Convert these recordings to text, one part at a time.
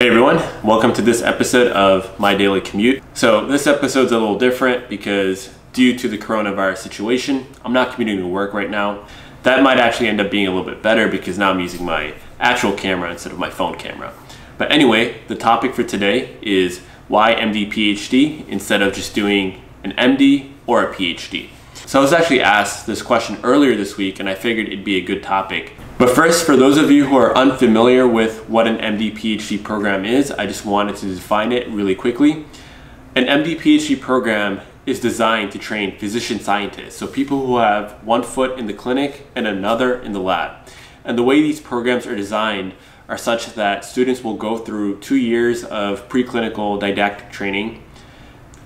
Hey everyone, welcome to this episode of My Daily Commute. So this episode's a little different because due to the coronavirus situation, I'm not commuting to work right now. That might actually end up being a little bit better because now I'm using my actual camera instead of my phone camera. But anyway, the topic for today is why MD-PhD instead of just doing an MD or a PhD. So I was actually asked this question earlier this week and I figured it'd be a good topic. But first, for those of you who are unfamiliar with what an MD-PhD program is, I just wanted to define it really quickly. An MD-PhD program is designed to train physician scientists, so people who have one foot in the clinic and another in the lab. And the way these programs are designed are such that students will go through 2 years of preclinical didactic training.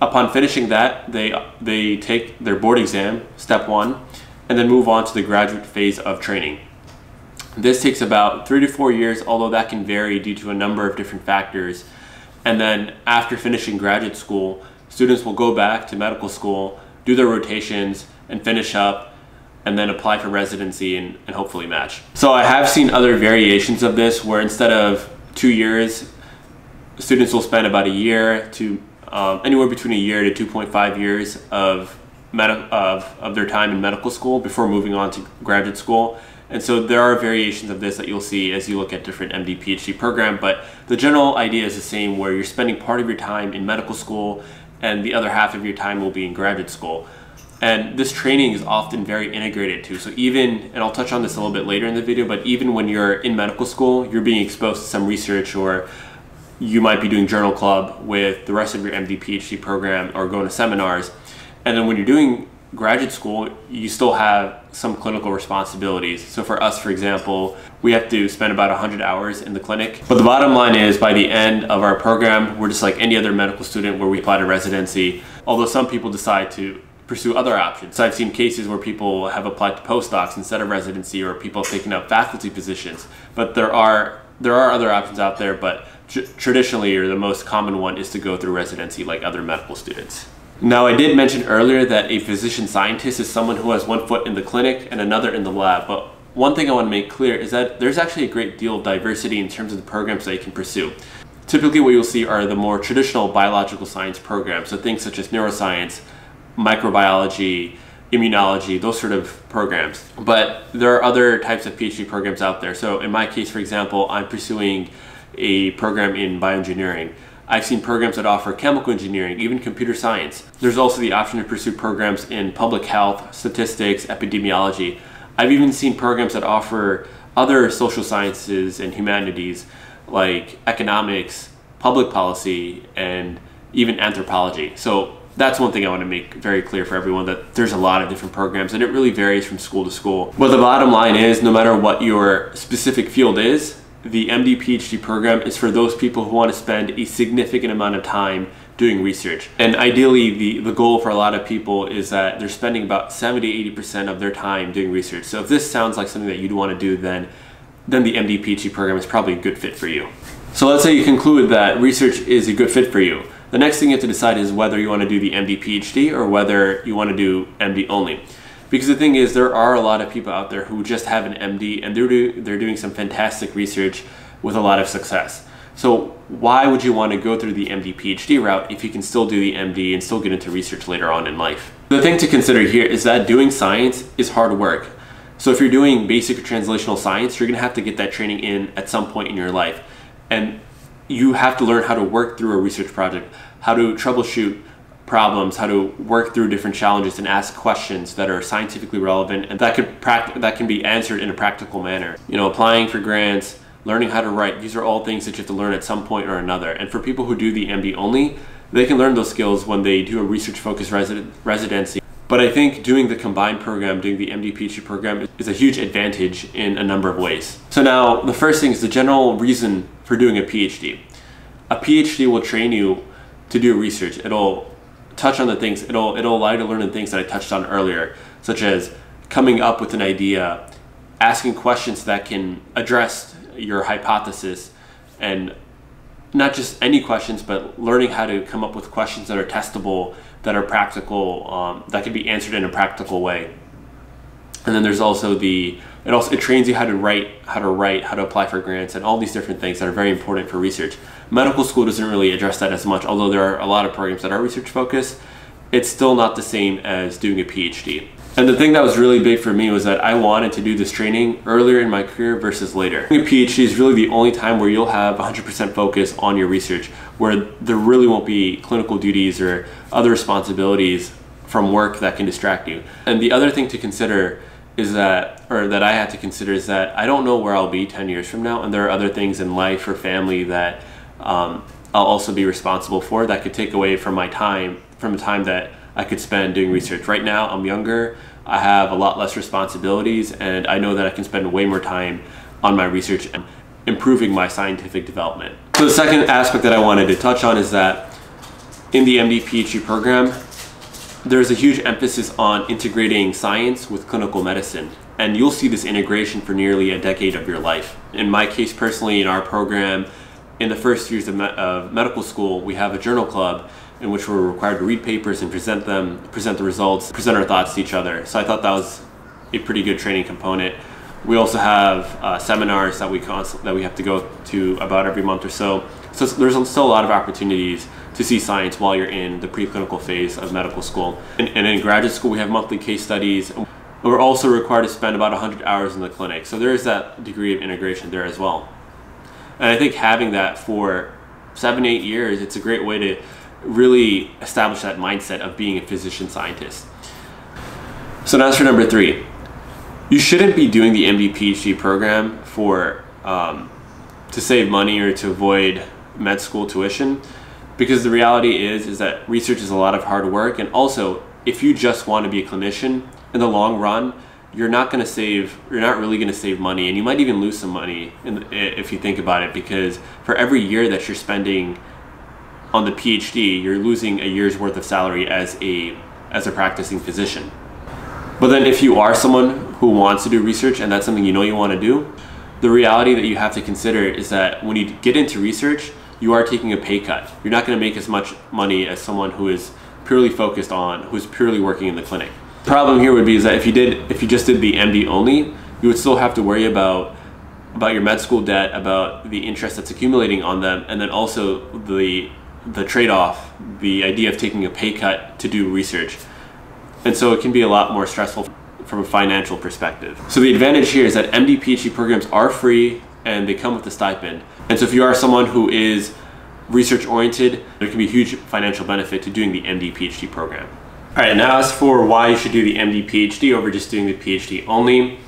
Upon finishing that, they take their board exam, step 1, and then move on to the graduate phase of training. This takes about 3 to 4 years, although that can vary due to a number of different factors. And then after finishing graduate school, students will go back to medical school, do their rotations, and finish up, and then apply for residency and hopefully match. So I have seen other variations of this where instead of 2 years, students will spend about a year to anywhere between a year to 2.5 years of their time in medical school before moving on to graduate school. And so there are variations of this that you'll see as you look at different MD-PhD program, but the general idea is the same, where you're spending part of your time in medical school and the other half of your time will be in graduate school. And this training is often very integrated too. So even, and I'll touch on this a little bit later in the video, but even when you're in medical school, you're being exposed to some research, or you might be doing journal club with the rest of your MD-PhD program or going to seminars. And then when you're doing graduate school, you still have some clinical responsibilities. So for us, for example, we have to spend about 100 hours in the clinic. But the bottom line is, by the end of our program, we're just like any other medical student where we apply to residency, although some people decide to pursue other options. So I've seen cases where people have applied to postdocs instead of residency, or people have taken up faculty positions. But there are other options out there, but traditionally, or the most common one, is to go through residency like other medical students. Now, I did mention earlier that a physician scientist is someone who has one foot in the clinic and another in the lab, but one thing I want to make clear is that there's actually a great deal of diversity in terms of the programs that you can pursue. Typically what you'll see are the more traditional biological science programs, so things such as neuroscience, microbiology, immunology, those sort of programs. But there are other types of PhD programs out there. So in my case, for example, I'm pursuing a program in bioengineering. I've seen programs that offer chemical engineering, even computer science. There's also the option to pursue programs in public health, statistics, epidemiology. I've even seen programs that offer other social sciences and humanities like economics, public policy, and even anthropology. So that's one thing I want to make very clear for everyone, that there's a lot of different programs and it really varies from school to school. But the bottom line is, no matter what your specific field is, the MD-PhD program is for those people who want to spend a significant amount of time doing research. And ideally, the goal for a lot of people is that they're spending about 70–80% of their time doing research. So if this sounds like something that you'd want to do, then the MD-PhD program is probably a good fit for you. So let's say you conclude that research is a good fit for you. The next thing you have to decide is whether you want to do the MD-PhD or whether you want to do MD only. Because the thing is, there are a lot of people out there who just have an MD and they're doing some fantastic research with a lot of success. So why would you want to go through the MD-PhD route if you can still do the MD and still get into research later on in life? The thing to consider here is that doing science is hard work. So if you're doing basic or translational science, you're going to have to get that training in at some point in your life. And you have to learn how to work through a research project, how to troubleshoot problems, how to work through different challenges and ask questions that are scientifically relevant and that can be answered in a practical manner. You know, applying for grants, learning how to write, these are all things that you have to learn at some point or another. And for people who do the MD only, they can learn those skills when they do a research-focused residency. But I think doing the combined program, doing the MD-PhD program, is a huge advantage in a number of ways. So now, the first thing is the general reason for doing a PhD. A PhD will train you to do research. It'll touch on the things, it'll allow you to learn the things that I touched on earlier, such as coming up with an idea, asking questions that can address your hypothesis, and not just any questions, but learning how to come up with questions that are testable, that are practical, that can be answered in a practical way. And then there's also it trains you how to write, how to apply for grants, and all these different things that are very important for research. Medical school doesn't really address that as much, although there are a lot of programs that are research focused. It's still not the same as doing a PhD. And the thing that was really big for me was that I wanted to do this training earlier in my career versus later. Doing a PhD is really the only time where you'll have 100% focus on your research, where there really won't be clinical duties or other responsibilities from work that can distract you. And the other thing to consider is that I had to consider is that I don't know where I'll be 10 years from now, and there are other things in life or family that I'll also be responsible for that could take away from my time, from the time that I could spend doing research. Right now, I'm younger, I have a lot less responsibilities, and I know that I can spend way more time on my research and improving my scientific development. So the second aspect that I wanted to touch on is that in the MD-PhD program, there's a huge emphasis on integrating science with clinical medicine, and you'll see this integration for nearly a decade of your life. In my case personally, in our program, in the first years of medical school, we have a journal club in which we're required to read papers and present the results, present our thoughts to each other. So I thought that was a pretty good training component. We also have seminars that we have to go to about every month or so. So there's still a lot of opportunities to see science while you're in the preclinical phase of medical school. And in graduate school, we have monthly case studies. We're also required to spend about 100 hours in the clinic. So there is that degree of integration there as well. And I think having that for 7-8 years, it's a great way to really establish that mindset of being a physician scientist. So now for number 3. You shouldn't be doing the MD-PhD program to save money or to avoid med school tuition, because the reality is that research is a lot of hard work, and also if you just want to be a clinician, in the long run, you're not really going to save money, and you might even lose some money if you think about it, because for every year that you're spending on the PhD, you're losing a year's worth of salary as a practicing physician. But then if you are someone who wants to do research and that's something you know you want to do, the reality that you have to consider is that when you get into research, you are taking a pay cut. You're not going to make as much money as someone who is purely who's purely working in the clinic. The problem here would be is that if you just did the MD only, you would still have to worry about your med school debt, about the interest that's accumulating on them, and then also the trade-off, the idea of taking a pay cut to do research. And so it can be a lot more stressful from a financial perspective. So the advantage here is that MD-PhD programs are free and they come with a stipend. And so if you are someone who is research oriented, there can be a huge financial benefit to doing the MD-PhD program. All right, now as for why you should do the MD-PhD over just doing the PhD only.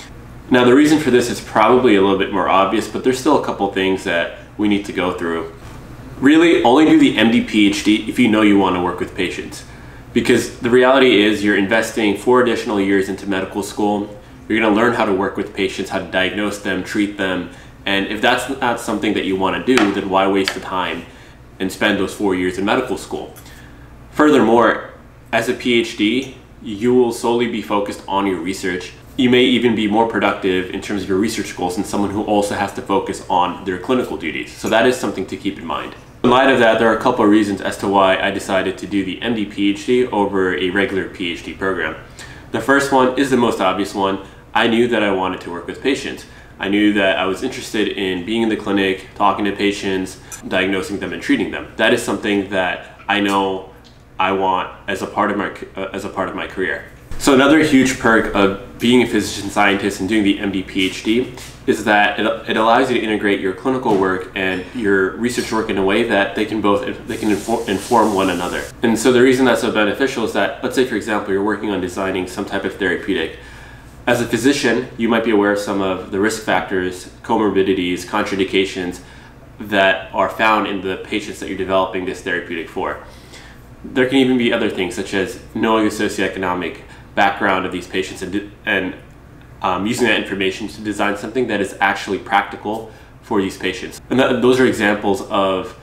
Now the reason for this is probably a little bit more obvious, but there's still a couple things that we need to go through. Really, only do the MD-PhD if you know you want to work with patients. Because the reality is you're investing 4 additional years into medical school. You're going to learn how to work with patients, how to diagnose them, treat them. And if that's not something that you want to do, then why waste the time and spend those 4 years in medical school? Furthermore, as a PhD, you will solely be focused on your research. You may even be more productive in terms of your research goals than someone who also has to focus on their clinical duties. So that is something to keep in mind. In light of that, there are a couple of reasons as to why I decided to do the MD-PhD over a regular PhD program. The first one is the most obvious one. I knew that I wanted to work with patients. I knew that I was interested in being in the clinic, talking to patients, diagnosing them and treating them. That is something that I know I want as a part of my career. So another huge perk of being a physician scientist and doing the MD-PhD is that it allows you to integrate your clinical work and your research work in a way that they can inform one another. And so the reason that's so beneficial is that, let's say for example, you're working on designing some type of therapeutic. As a physician, you might be aware of some of the risk factors, comorbidities, contraindications that are found in the patients that you're developing this therapeutic for. There can even be other things such as knowing the socioeconomic background of these patients and using that information to design something that is actually practical for these patients. And those are examples of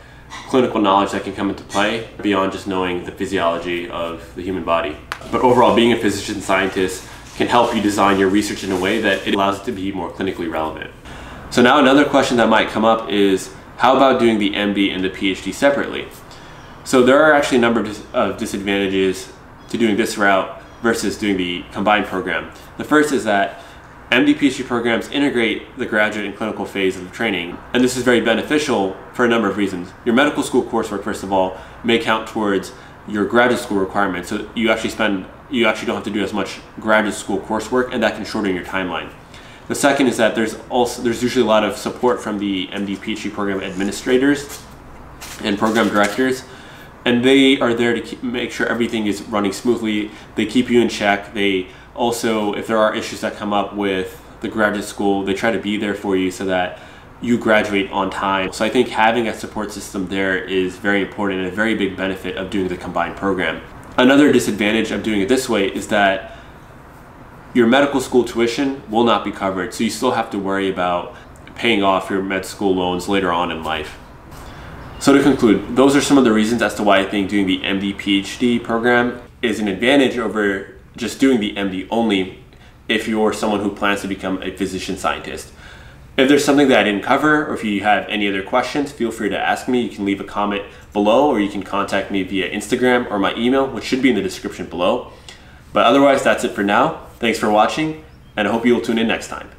clinical knowledge that can come into play beyond just knowing the physiology of the human body. But overall, being a physician scientist can help you design your research in a way that it allows it to be more clinically relevant. So now another question that might come up is, how about doing the MD and the PhD separately? So there are actually a number of disadvantages to doing this route versus doing the combined program. The first is that MD-PhD programs integrate the graduate and clinical phase of training, and this is very beneficial for a number of reasons. Your medical school coursework, first of all, may count towards your graduate school requirements, so you actually don't have to do as much graduate school coursework, and that can shorten your timeline. The second is that there's usually a lot of support from the MD-PhD program administrators and program directors, and they are there to make sure everything is running smoothly. They keep you in check. They also, if there are issues that come up with the graduate school, they try to be there for you so that you graduate on time. So I think having a support system there is very important and a very big benefit of doing the combined program. Another disadvantage of doing it this way is that your medical school tuition will not be covered, so you still have to worry about paying off your med school loans later on in life. So to conclude, those are some of the reasons as to why I think doing the MD-PhD program is an advantage over just doing the MD only if you're someone who plans to become a physician scientist. If there's something that I didn't cover, or if you have any other questions, feel free to ask me. You can leave a comment below, or you can contact me via Instagram or my email, which should be in the description below. But otherwise, that's it for now. Thanks for watching, and I hope you will tune in next time.